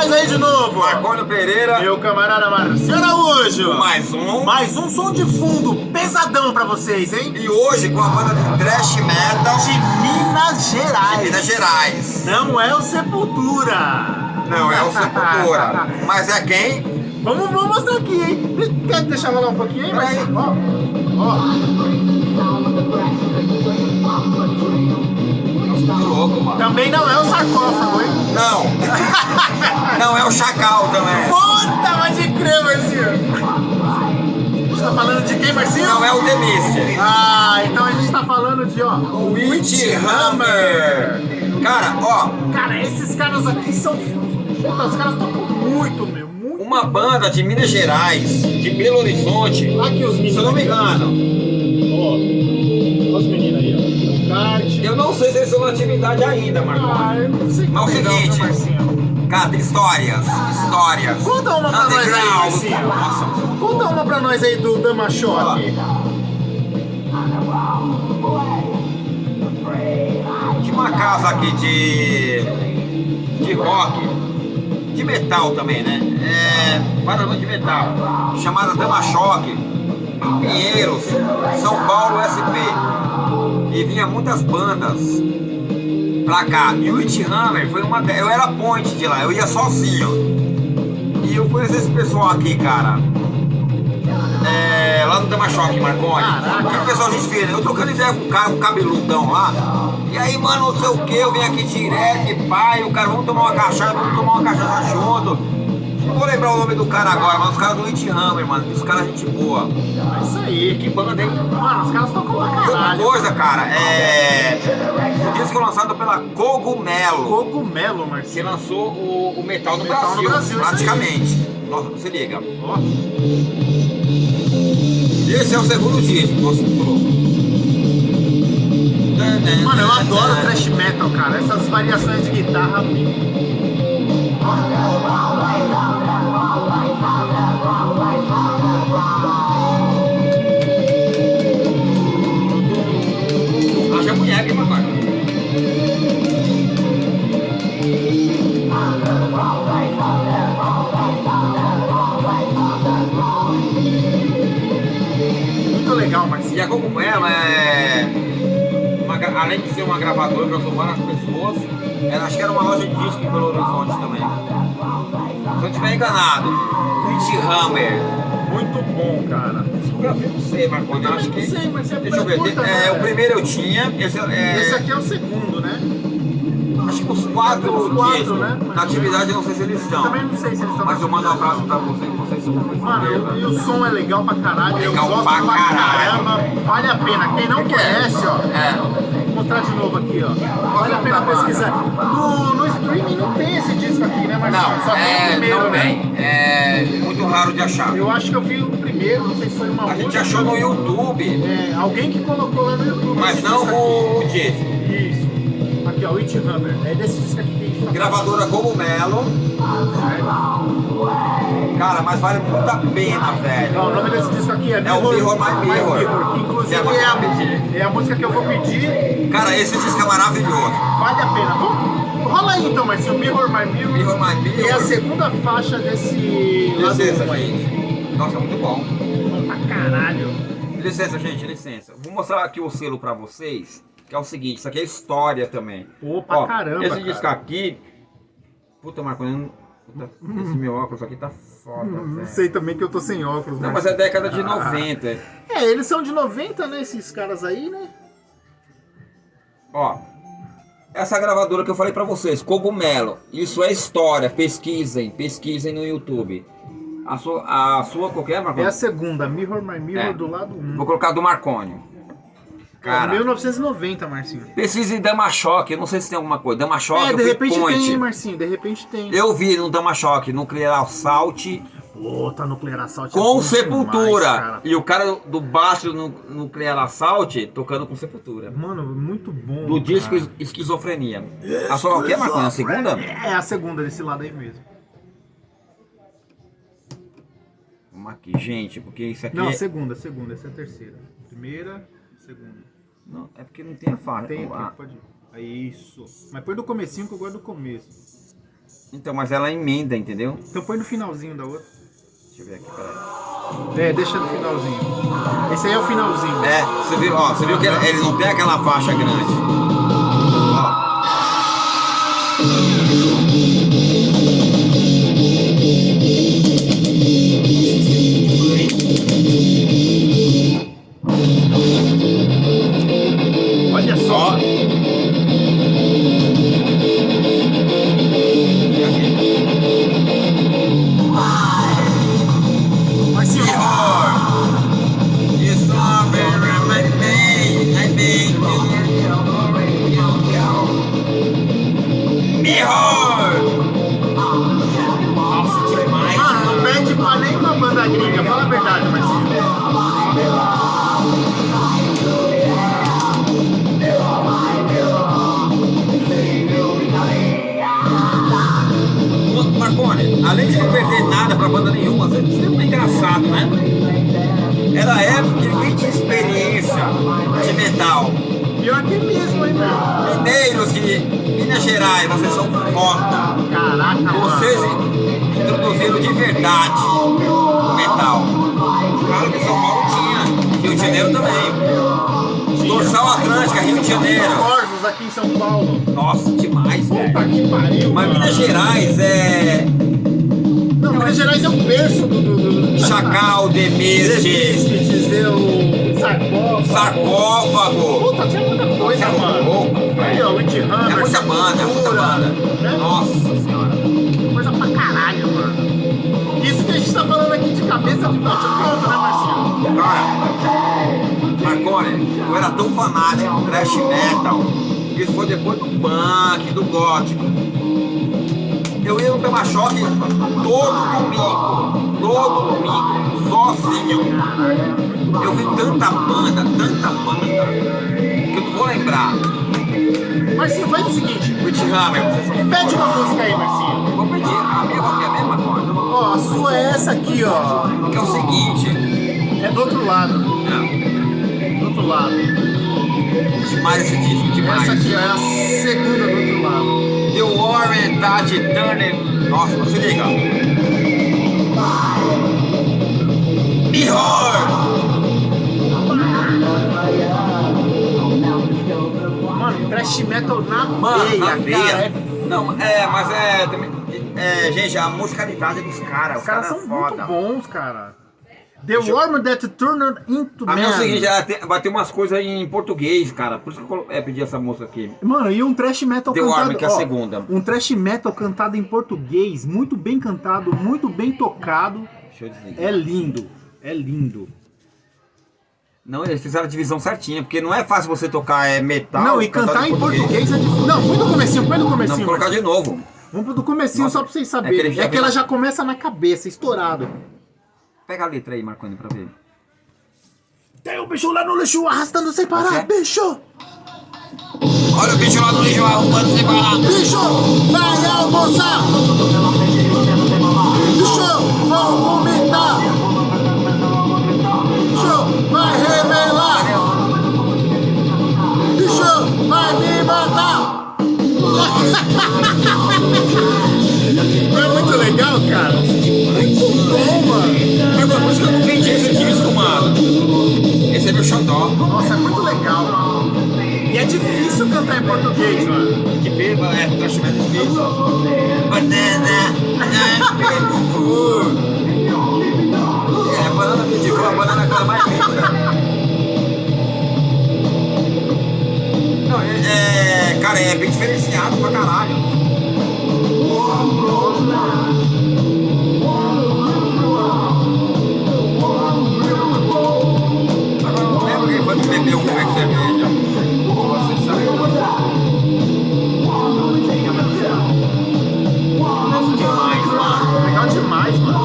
nós aí de novo. Marcônio Pereira. Meu camarada Marcio Araújo. Mais um som de fundo pesadão pra vocês, hein? E hoje com a banda de thrash metal de Minas Gerais. De Minas Gerais. Não é o Sepultura. Não é o Sepultura. Mas é quem? Vamos mostrar aqui, hein? Quer deixar rolar um pouquinho aí, Marcio? Ó. Nossa, que louco, mano. Também não é o sarcófago, hein? Não. Não é o Chacal também. Puta, pode crer, Marcio. A gente tá falando de quem, Marcio? Não é o The Mist. Ah, então a gente tá falando de, ó, Witchhammer. Cara, ó. Cara, esses caras aqui são... Puta, os caras tocam muito, meu. Muito. Uma banda de Minas Gerais, de Belo Horizonte. Aqui os meninos. Se eu não me engano. Ó, os meninos aí, ó. Kart. Eu não sei se eles estão na atividade ainda, Marconi. Eu não sei que Mas é o legal, seguinte, né, Marcinho? cara, tem histórias. Conta uma pra nós aí, Marcinho. Nossa. Conta uma pra nós aí do Dama Choque. Tinha uma casa aqui de rock, de metal também, né? Quadradão de metal, chamada Dama Choque, em Pinheiros, São Paulo, SP. E vinha muitas bandas pra cá. E o Witchhammer foi uma. Eu era point de lá, eu ia sozinho. E eu conheci esse pessoal aqui, cara. Lá no Dama Choque, Marconi. Que o pessoal gente fina. Eu trocando ideia com o cara, um cabeludão lá. E aí, mano, não sei o que, eu venho aqui direto e pai, o cara, vamos tomar uma cachaça junto. Não vou lembrar o nome do cara agora, mas os caras do Witchhammer, mano. Os caras gente boa. É isso aí, que banda, hein? Mano, os caras tocam pra E outra caralho. coisa, cara, um disco lançado pela Cogumelo. Cogumelo, Que Marcinho. lançou o metal no Metal no Brasil, Brasil, praticamente. Nossa, se liga. Ó. Esse é o segundo disco. Nossa, muito louco. Mano, eu adoro thrash metal, cara. Essas variações de guitarra. Acha a mulher aqui, papai. Muito legal, Marcinho. E a Cogumelo além de ser uma gravadora que gravou várias pessoas, acho que era uma loja de disco em Belo Horizonte também. Se eu estiver enganado, Witchhammer. Muito bom, cara. Discografia não sei, Marconi, eu acho que. Não sei, mas é Deixa eu ver, curta, né? o primeiro eu tinha, Esse aqui é o segundo, né? acho que os quatro Os quatro, discos. né? Na atividade eu não sei se eles estão. Também não sei se eles estão. Mas eu mando um abraço pra vocês são muito Mano, e o som é legal pra caralho. Legal eu gosto pra pra caralho. caramba. Vale a pena. Quem não conhece, ó. Vou mostrar de novo aqui, ó. Vale a pena pesquisar. No streaming não tem esse disco aqui, né, Marcelo? Não, Só tem o primeiro, não né? tem. É muito raro de achar. Eu acho que eu vi o primeiro, não sei se foi uma A gente música. achou no YouTube, Alguém que colocou lá no YouTube. mas esse não disco o aqui. disco. Isso. Aqui, ó, Witchhammer. É desse disco aqui que a gente tá Gravadora Cogumelo. Cara, mas vale muito a pena, velho. Ó, o nome desse disco aqui é o Mirror, My Mirror. que inclusive É a música que eu pedi. é a música que eu vou pedir. Cara, esse disco é maravilhoso. Vale a pena. Rola aí então, Marcinho. Mirror My Mirror. Mirror, My Mirror. É a segunda faixa desse lado Licença, 1 aí. gente. Nossa, muito bom. Bom pra caralho. Licença, gente, licença. Vou mostrar aqui o selo pra vocês, que é o seguinte, isso aqui é história também. Pô, pra caramba, esse cara. disco aqui... Puta, Marco, esse meu óculos aqui tá foda, Não velho. sei também que eu tô sem óculos. Não, mas é década de 90. Eles são de 90, né? Esses caras aí, né? Ó, essa gravadora que eu falei pra vocês, Cogumelo, isso é história, pesquisem no YouTube. A sua qualquer, Marconi? É a segunda, Mirror My Mirror do lado 1. Vou colocar do Marconi. Cara, 1990, Marcinho. pesquise em Dama Choque, eu não sei se tem alguma coisa. Dama Choque, De repente Point. tem, Marcinho, de repente tem. Eu vi no Dama Choque, Nuclear Assault, Puta, Nuclear Assault com bom Sepultura. demais, cara. E o cara do baixo no Nuclear Assault tocando com Sepultura. Mano, muito bom. Do disco cara. Esquizofrenia. A sua qualquer, Marconi? A segunda? É a segunda desse lado aí mesmo. Vamos aqui, gente, porque isso aqui... Não, segunda, essa é a terceira. Primeira, segunda. Não, é porque não tem a faixa. Tem aqui, pode ir. É isso. Mas põe do comecinho que eu gosto do começo. Então, mas ela emenda, entendeu? Então põe no finalzinho da outra. Deixa eu ver aqui, peraí. Deixa no finalzinho. Esse aí é o finalzinho. Você viu que ele não tem aquela faixa grande. Ó. Olha só. Gringa, fala a verdade, Marcinho. Marconi, além de não perder nada pra banda nenhuma, você é engraçado, né? Era a época que ninguém tinha experiência de metal. Pior que mesmo, hein, meu? Mineiros de Minas Gerais, vocês são foda. Caraca, vocês introduziram de verdade o metal. Claro que São Paulo tinha, Rio de Janeiro também. Dorsal Atlântica, Rio de Janeiro. Corvos aqui em São Paulo. Nossa, demais, velho. Puta que pariu. Mas Minas Gerais é. Não, Minas Gerais é o berço do Chacal, Demistes, Sarcófago. Puta, tinha muita coisa, mano. Aí, ó, Witch Hammer. É muita banda, é muita banda. Né? Nossa senhora. Coisa pra caralho, mano. Isso que a gente tá falando aqui de cabeça de bate pronto, né, Marcinho? Cara, Marconi, eu era tão fanático do thrash metal. Isso foi depois do punk, do gótico. Eu ia no Tema Choque todo domingo, sozinho. Eu vi tanta banda, que eu não vou lembrar. Marcinho, faz o seguinte. Witch Hammer, pede uma música aí, Marcinho. Vou pedir. A minha qual que é a mesma coisa? Ó, a sua é essa aqui, ó. Que é o seguinte. É do outro lado. É. Do outro lado. Demais esse disco, demais. Essa aqui ó, é a segunda do outro lado. The Warren Tati Turner. Nossa, você liga. Mirror! Mano, thrash metal na veia, cara. Não, mas gente, a musicalidade dos caras. Os caras são foda. muito bons, cara. The Warmer That Turned Into Man. A minha é o seguinte, vai ter umas coisas em português, cara. Por isso que eu pedi essa música aqui. Mano, e um thrash metal The cantado... Warmer, que é a segunda. Um thrash metal cantado em português, muito bem cantado, muito bem tocado. Deixa eu desligar. É lindo, é lindo. Não, eles fizeram a divisão certinha, porque não é fácil você tocar metal. Não, e cantar em português é difícil. Não, põe do comecinho, põe do comecinho. Não, vou colocar de novo. Vamos do comecinho. Nossa, só pra vocês saberem. É que ela já começa na cabeça, estourado. Pega a letra aí, Marconi, pra ver. Tem o bicho lá no lixo arrastando sem parar, bicho! Olha o bicho lá no lixo arrastando sem parar. Bicho, vai almoçar! Bicho, vou vomitar! Bicho, vai revelar! Bicho, vai me matar! Não é muito legal, cara? Muito bom, mano! Mas por isso que eu não entendi esse disco, mano. Esse é meu xodó. Nossa, é muito legal. E é difícil cantar em português, mano. Que beba, thrash metal é difícil. Banana, banana beautiful, a banana é a coisa mais linda. Não, cara, é bem diferenciado pra caralho. Agora eu não lembro quem foi que bebeu como é que cerveja. Você sabe. Nossa, demais, mano. Legal demais, mano.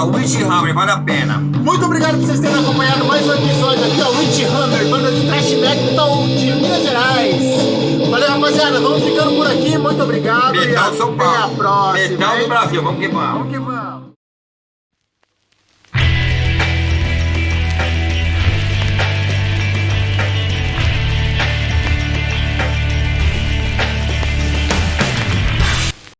ó, Witch Hammer, vale a pena. Muito obrigado por vocês terem acompanhado mais um episódio aqui, ó, Witch Hammer, banda de thrash metal de Minas Gerais. Valeu, rapaziada, vamos ficando por aqui, muito obrigado Metal e São até Paulo. a próxima. Metal do Brasil, vamos que vamos. Vamos que vamos.